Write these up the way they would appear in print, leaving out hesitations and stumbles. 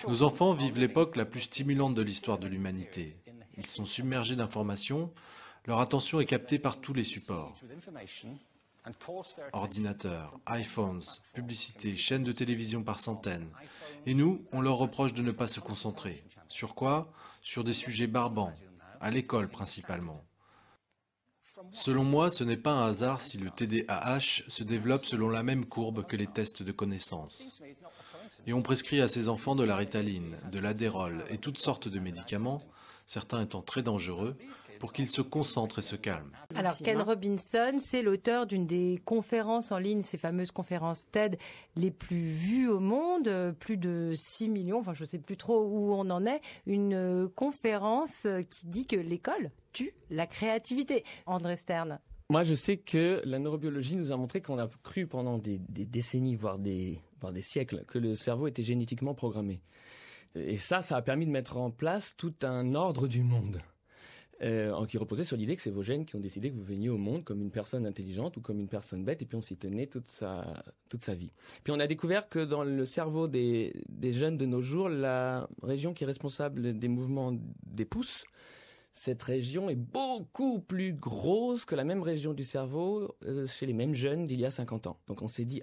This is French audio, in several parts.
Nos enfants vivent l'époque la plus stimulante de l'histoire de l'humanité. Ils sont submergés d'informations, leur attention est captée par tous les supports. Ordinateurs, iPhones, publicités, chaînes de télévision par centaines. Et nous, on leur reproche de ne pas se concentrer. Sur quoi? Sur des sujets barbants, à l'école principalement. Selon moi, ce n'est pas un hasard si le TDAH se développe selon la même courbe que les tests de connaissances. Et on prescrit à ces enfants de la Ritaline, de l'Adderall et toutes sortes de médicaments, certains étant très dangereux, pour qu'ils se concentrent et se calment. Alors Ken Robinson, c'est l'auteur d'une des conférences en ligne, ces fameuses conférences TED les plus vues au monde, plus de 6 millions, enfin je ne sais plus trop où on en est, une conférence qui dit que l'école tue la créativité. André Stern. Moi, je sais que la neurobiologie nous a montré qu'on a cru pendant des décennies, voire des siècles, que le cerveau était génétiquement programmé. Et ça a permis de mettre en place tout un ordre du monde, qui reposait sur l'idée que c'est vos gènes qui ont décidé que vous veniez au monde comme une personne intelligente ou comme une personne bête, et puis on s'y tenait toute sa vie. Puis on a découvert que dans le cerveau des jeunes de nos jours, la région qui est responsable des mouvements des pouces, cette région est beaucoup plus grosse que la même région du cerveau chez les mêmes jeunes d'il y a 50 ans. Donc on s'est dit,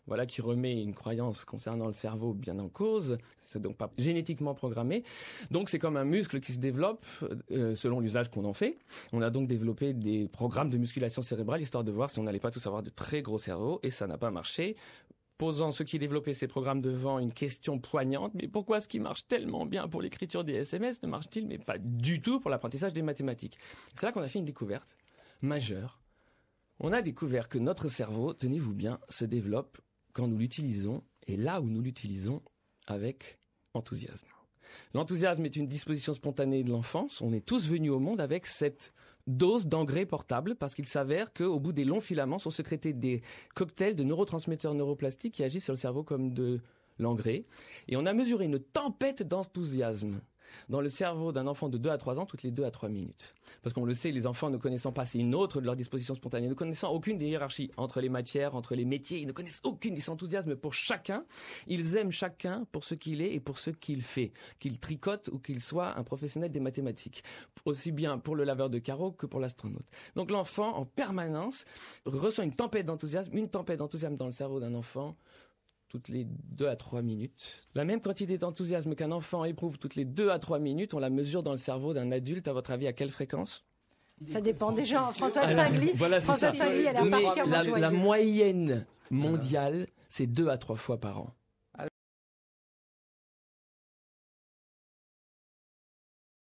voilà qui remet une croyance concernant le cerveau bien en cause. C'est donc pas génétiquement programmé. Donc c'est comme un muscle qui se développe selon l'usage qu'on en fait. On a donc développé des programmes de musculation cérébrale histoire de voir si on n'allait pas tous avoir de très gros cerveaux, et ça n'a pas marché. Posant ceux qui développaient ces programmes devant une question poignante, mais pourquoi ce qui marche tellement bien pour l'écriture des SMS ne marche-t-il mais pas du tout pour l'apprentissage des mathématiques? C'est là qu'on a fait une découverte majeure. On a découvert que notre cerveau, tenez-vous bien, se développe quand nous l'utilisons, et là où nous l'utilisons avec enthousiasme. L'enthousiasme est une disposition spontanée de l'enfance. On est tous venus au monde avec cette dose d'engrais portable, parce qu'il s'avère qu'au bout des longs filaments sont sécrétés des cocktails de neurotransmetteurs neuroplastiques qui agissent sur le cerveau comme de l'engrais. Et on a mesuré une tempête d'enthousiasme dans le cerveau d'un enfant de 2 à 3 ans toutes les 2 à 3 minutes. Parce qu'on le sait, les enfants ne connaissant pas, c'est une autre de leur disposition spontanée, ne connaissant aucune des hiérarchies entre les matières, entre les métiers, ils ne connaissent aucune, ils s'enthousiasment pour chacun, ils aiment chacun pour ce qu'il est et pour ce qu'il fait, qu'il tricote ou qu'il soit un professionnel des mathématiques, aussi bien pour le laveur de carreaux que pour l'astronaute. Donc l'enfant, en permanence, reçoit une tempête d'enthousiasme dans le cerveau d'un enfant, toutes les 2 à 3 minutes. La même quantité d'enthousiasme qu'un enfant éprouve toutes les 2 à 3 minutes, on la mesure dans le cerveau d'un adulte. À votre avis, à quelle fréquence? Ça dépend des gens. Françoise Singly, voilà, Françoise Singly, elle a particulièrement joyeuse. La moyenne mondiale, c'est 2 à 3 fois par an.